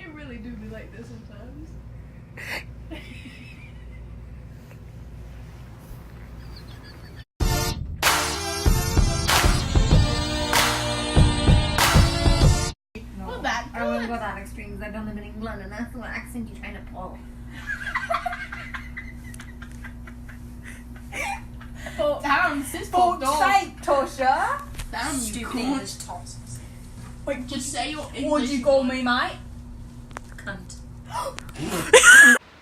It really do be like this sometimes. Well, that I wouldn't go that extreme because I don't live in England and that's what accent you're trying to pull. Down, sister. Say, Tosha. Down, Stupid. Wait, just say your English. What'd you call me, mate? Cunt.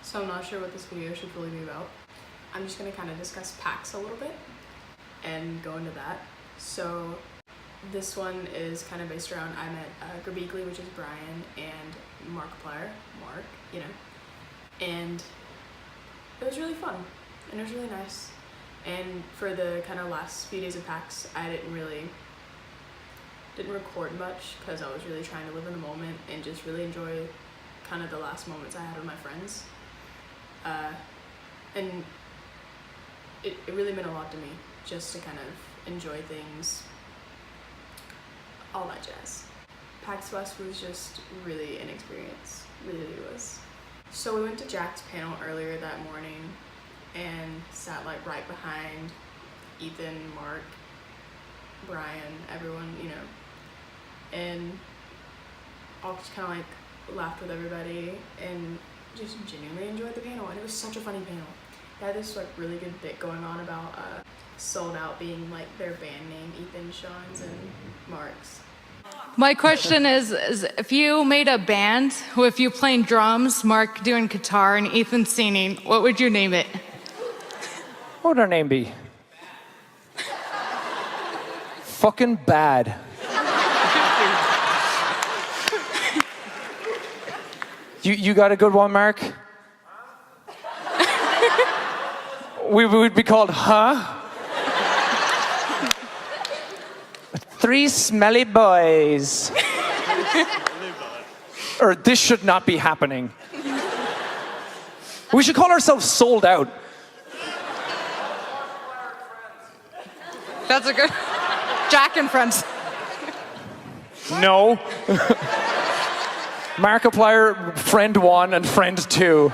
So I'm not sure what this video should really be about. I'm just gonna kind of discuss packs a little bit and go into that. So this one is kind of based around, I met Girbeagly, which is Brian, and markiplier, Mark, you know. And it was really fun and it was really nice. And for the kind of last few days of PAX, I didn't record much because I was really trying to live in the moment and just really enjoy kind of the last moments I had with my friends. And it really meant a lot to me just to kind of enjoy things, all that jazz. PAX West was just really an experience, really was. So we went to Jack's panel earlier that morning and sat like right behind Ethan, Mark, Brian, everyone, you know, and all just kind of like laughed with everybody and just genuinely enjoyed the panel. And it was such a funny panel. They had this like really good bit going on about Sold Out being like their band name, Ethan, Sean's, and Mark's. My question is if you made a band with you playing drums, Mark doing guitar, and Ethan singing, what would you name it? What would our name be? Fucking bad. You got a good one, Mark? We would be called Huh? Three Smelly Boys. Or this should not be happening. We should call ourselves Sold Out. That's a good... Jack and Friends. No. Markiplier, friend 1 and friend 2.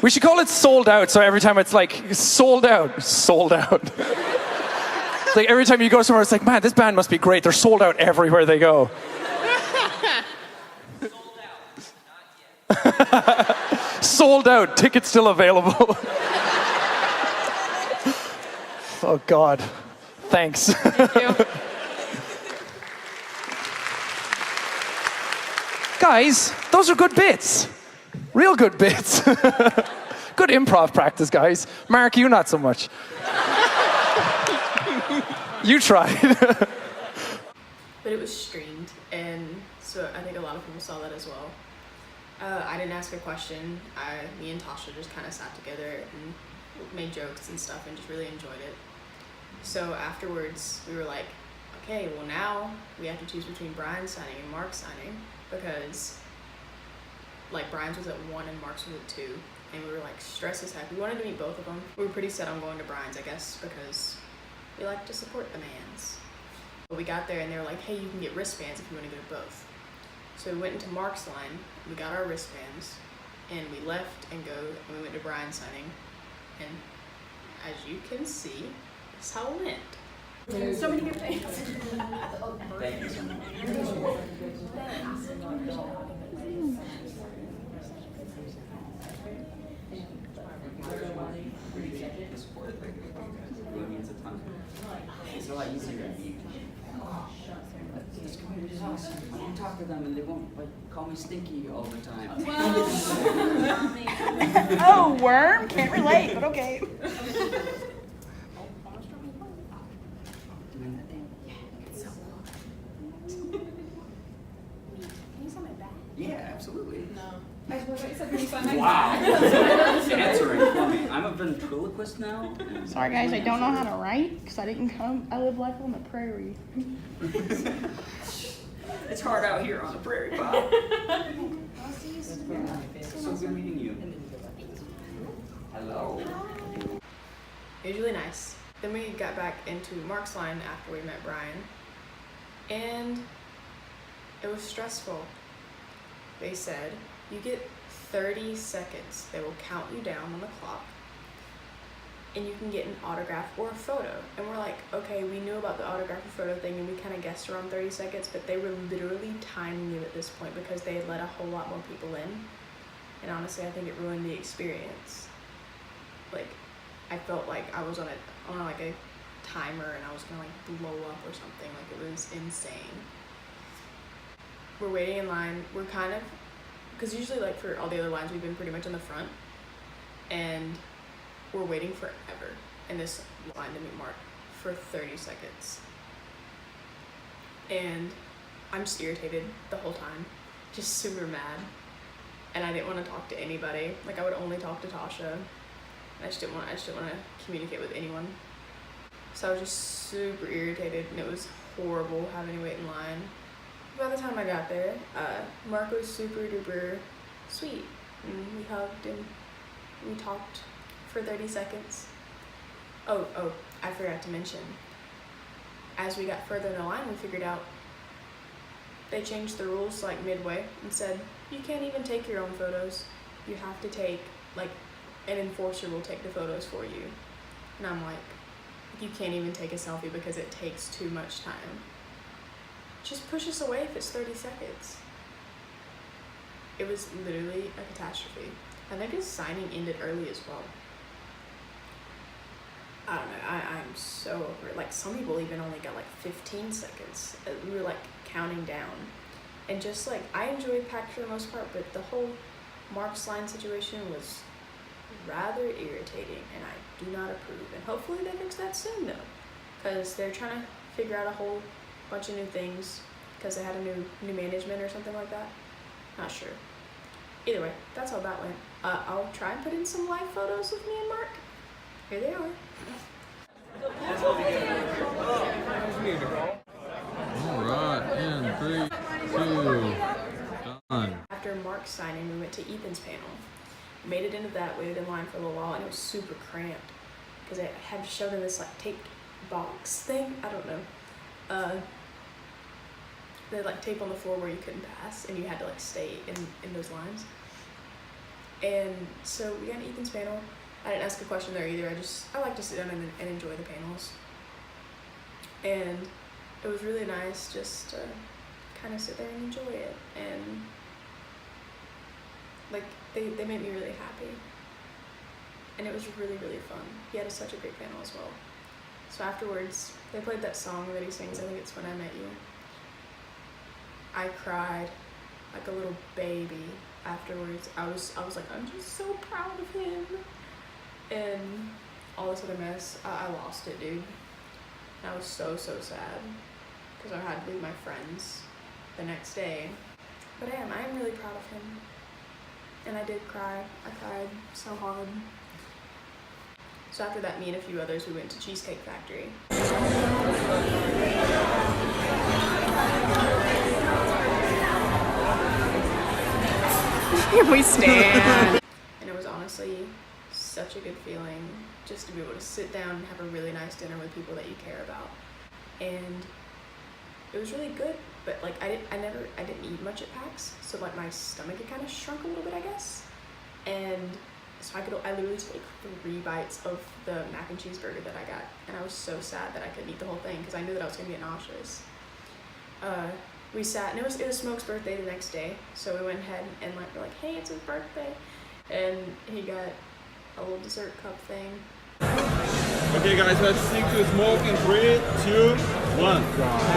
We should call it Sold Out, so every time it's like, sold out, sold out. It's like every time you go somewhere, it's like, man, this band must be great. They're sold out everywhere they go. Sold out, tickets still available. Oh, God. Thanks. Thank you. Guys, those are good bits. Real good bits. Good improv practice, guys. Mark, you not so much. You tried. But it was streamed, and so I think a lot of people saw that as well. I didn't ask a question. Me and Tasha just kind of sat together and made jokes and stuff and just really enjoyed it. So afterwards, we were like, okay, well now we have to choose between Brian's signing and Mark's signing, because like Brian's was at 1 and Mark's was at 2, and we were like stressed as heck. We wanted to meet both of them. We were pretty set on going to Brian's, I guess, because we like to support the mans. But we got there and they were like, hey, you can get wristbands if you want to go to both. So we went into Mark's line, we got our wristbands, and we left and we went to Brian's signing. And as you can see, that's how it went. So many good things. It's a lot easier. This community is awesome. I can talk to them and they won't like call me stinky all the time. Oh, worm? Can't relate, but okay. Yeah, absolutely. No. Wow. Answering for me. I'm a ventriloquist now. Sorry guys, I don't know how to write because I didn't come. I live life on the prairie. It's hard out here on the prairie, Bob. So good meeting you. Hello. It was really nice. Then we got back into Mark's line after we met Brian, and it was stressful. they said, you get 30 seconds. They will count you down on the clock, and you can get an autograph or a photo. And we're like, okay, we knew about the autograph or photo thing, and we kind of guessed around 30 seconds, but they were literally timing you at this point because they had let a whole lot more people in. And honestly, I think it ruined the experience. Like, I felt like I was on like a timer and I was gonna like blow up or something. Like, it was insane. We're waiting in line. We're kind of, because usually like for all the other lines, we've been pretty much in the front, and we're waiting forever in this line to meet Mark for 30 seconds. And I'm just irritated the whole time, just super mad. And I didn't want to talk to anybody. Like, I would only talk to Tasha. And I just didn't want to communicate with anyone. So I was just super irritated, and it was horrible having to wait in line. By the time I got there, Mark was super duper sweet, and we hugged and we talked for 30 seconds. Oh, I forgot to mention, as we got further in the line, we figured out they changed the rules like midway and said, you can't even take your own photos. You have to take, like, an enforcer will take the photos for you. And I'm like, you can't even take a selfie because it takes too much time. Just push us away if it's 30 seconds. It was literally a catastrophe. I think his signing ended early as well. I don't know, I'm so over it. Like, some people even only got like 15 seconds. We were like counting down. And just like, I enjoyed Pact for the most part, but the whole Mark's line situation was rather irritating, and I do not approve. And hopefully they fix that soon though, because they're trying to figure out a whole bunch of new things because they had a new management or something like that. Not sure. Either way, that's how that went. I'll try and put in some live photos of me and Mark. Here they are. Alright, in 3, 2, done. After Mark's signing, we went to Ethan's panel. Made it into that, waited in line for a little while, and it was super cramped because I had to shove in this like taped box thing. I don't know. They had like tape on the floor where you couldn't pass, and you had to like stay in those lines. And so we got to Ethan's panel. I didn't ask a question there either. I like to sit down and enjoy the panels. And it was really nice just to kind of sit there and enjoy it. And like they made me really happy. And it was really, really fun. He had such a great panel as well. So afterwards, they played that song that he sings, I think it's When I Met You. I cried like a little baby afterwards. I was like, I'm just so proud of him. And all this other mess, I lost it, dude. And I was so sad because I had to leave my friends the next day. But I am really proud of him. And I did cry. I cried so hard. So after that, me and a few others, we went to Cheesecake Factory. We stand. And it was honestly such a good feeling just to be able to sit down and have a really nice dinner with people that you care about. And it was really good, but like I didn't eat much at PAX, so like my stomach had kind of shrunk a little bit, I guess. And so I literally took like 3 bites of the mac and cheese burger that I got, and I was so sad that I couldn't eat the whole thing because I knew that I was gonna get nauseous. We sat, and it was Smoke's birthday the next day, so we went ahead and like we're like, hey, it's his birthday, and he got a little dessert cup thing. Okay guys, let's sing to Smoke in 3, 2, 1.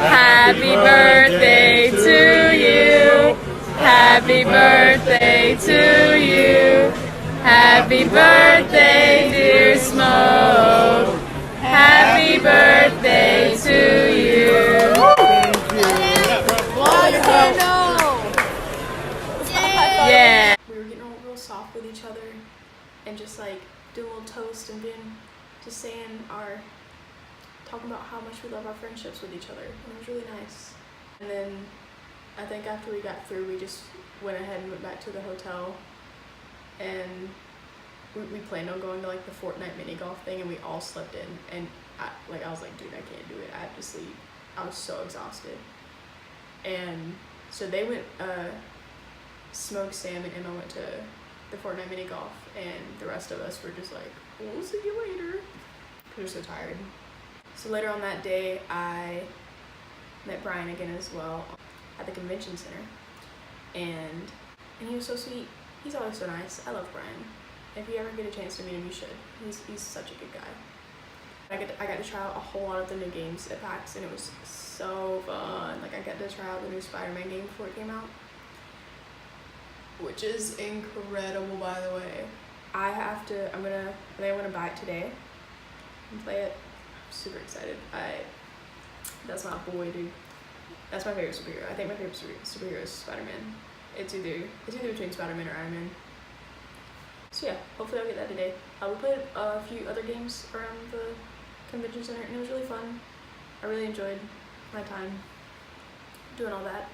Happy birthday to you. Happy birthday to you. Happy birthday, dear Smoke. Happy birthday to you. Yeah. We were getting all real soft with each other and just like doing a little toast and talking about how much we love our friendships with each other, and it was really nice. And then I think after we got through, we just went ahead and went back to the hotel, and we planned on going to like the Fortnite mini golf thing, and we all slept in, and I was like, dude, I can't do it, I have to sleep. I was so exhausted. And so they went Smoke, Sam, and Emma went to the Fortnite mini golf, and the rest of us were just like, we'll see you later, because we're so tired. So later on that day, I met Brian again as well at the convention center, and he was so sweet. He's always so nice. I love Brian. If you ever get a chance to meet him, you should. He's such a good guy. I got to try out a whole lot of the new games at PAX, and it was so fun. Like, I got to try out the new Spider-Man game before it came out, which is incredible, by the way. I think I'm gonna buy it today and play it. I'm super excited. That's my boy, dude. That's my favorite superhero. I think my favorite superhero is Spider-Man. It's either between Spider-Man or Iron Man. So yeah, hopefully I'll get that today. We played a few other games around the convention center, and it was really fun. I really enjoyed my time doing all that.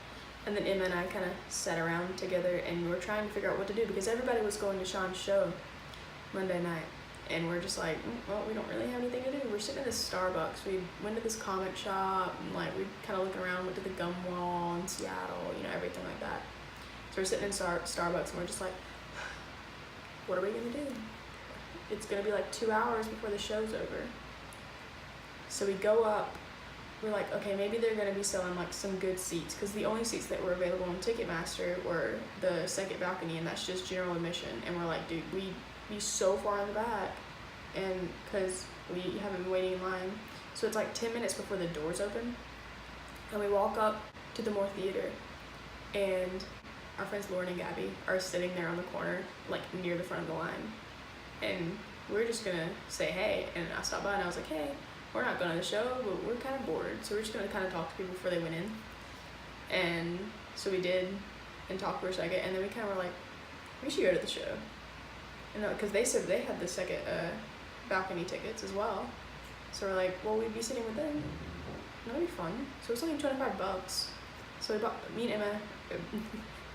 And then Emma and I kind of sat around together, and we were trying to figure out what to do, because everybody was going to Sean's show Monday night, and we're just like, well, we don't really have anything to do. We're sitting in this Starbucks. We went to this comic shop, and like we kind of looking around, went to the gum wall in Seattle, you know, everything like that. So we're sitting in Starbucks, and we're just like, what are we gonna do? It's gonna be like 2 hours before the show's over. So we go up. We're like, okay, maybe they're gonna be selling like some good seats, because the only seats that were available on Ticketmaster were the second balcony, and that's just general admission. And we're like, dude, we'd be so far in the back, and because we haven't been waiting in line. So it's like 10 minutes before the doors open, and we walk up to the Moore Theater, and our friends Lauren and Gabby are sitting there on the corner, like near the front of the line. And we're just gonna say hey, and I stopped by and I was like, hey, we're not going to the show, but we're kind of bored, so we're just going to kind of talk to people before they went in. And so we did, and talked for a second, and then we kind of were like, we should go to the show. And because they said they had the second balcony tickets as well. So we're like, well, we'd be sitting with them. That'd be fun. So it's only $25. So we bought, me and Emma,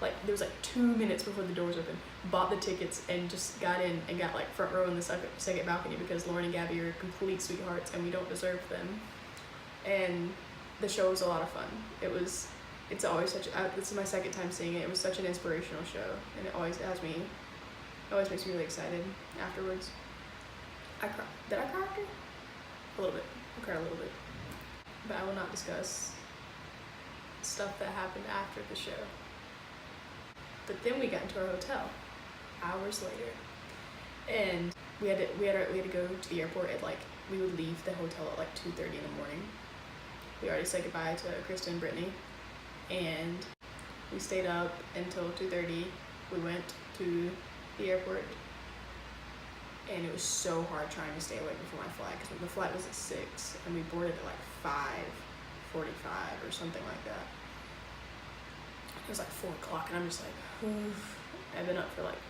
like there was like 2 minutes before the doors opened, bought the tickets and just got in and got like front row in the second balcony, because Lauren and Gabby are complete sweethearts and we don't deserve them. And the show was a lot of fun. It's always such, this is my second time seeing it. It was such an inspirational show, and it always makes me really excited afterwards. I cried. Did I cry after? A little bit. I cried a little bit. But I will not discuss stuff that happened after the show. But then we got into our hotel hours later, and we had to go to the airport at like, we would leave the hotel at like 2:30 in the morning. We already said goodbye to Kristen and Brittany, and we stayed up until 2:30. We went to the airport, and it was so hard trying to stay awake before my flight, because the flight was at 6 and we boarded at like 5:45 or something like that. It was like 4 o'clock, and I'm just like, oof. I've been up for like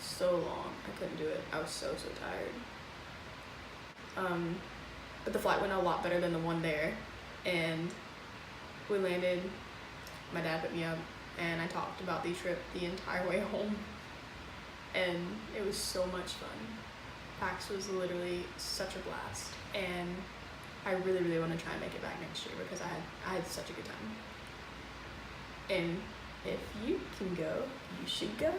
so long. I couldn't do it. I was so tired. But the flight went a lot better than the one there, and we landed. My dad picked me up, and I talked about the trip the entire way home, and it was so much fun. PAX was literally such a blast, and I really want to try and make it back next year, because I had such a good time. And if you can go, you should go.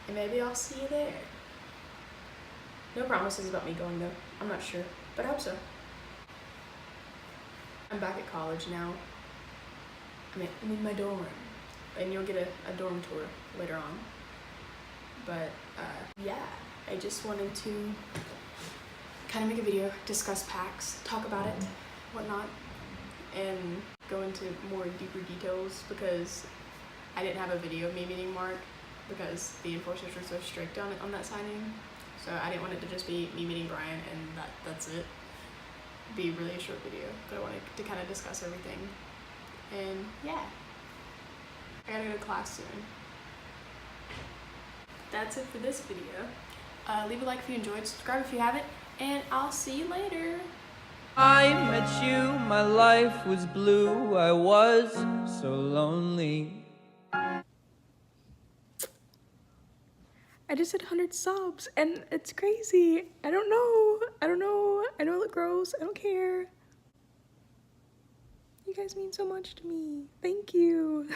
And maybe I'll see you there. No promises about me going though. I'm not sure, but I hope so. I'm back at college now. I'm in my dorm room. And you'll get a dorm tour later on. But yeah, I just wanted to kind of make a video, discuss PAX, talk about it, whatnot, and go into more deeper details, because I didn't have a video of me meeting Mark, because the enforcers were so strict on that signing. So I didn't want it to just be me meeting Brian and that's it. It'd be really a short video, but I wanted to kind of discuss everything. And yeah, I gotta go to class soon. That's it for this video. Leave a like if you enjoyed, subscribe if you haven't, and I'll see you later. I met you, my life was blue, I was so lonely. I just hit 100 subs, and it's crazy. I don't know. I know it looks gross. I don't care. You guys mean so much to me. Thank you.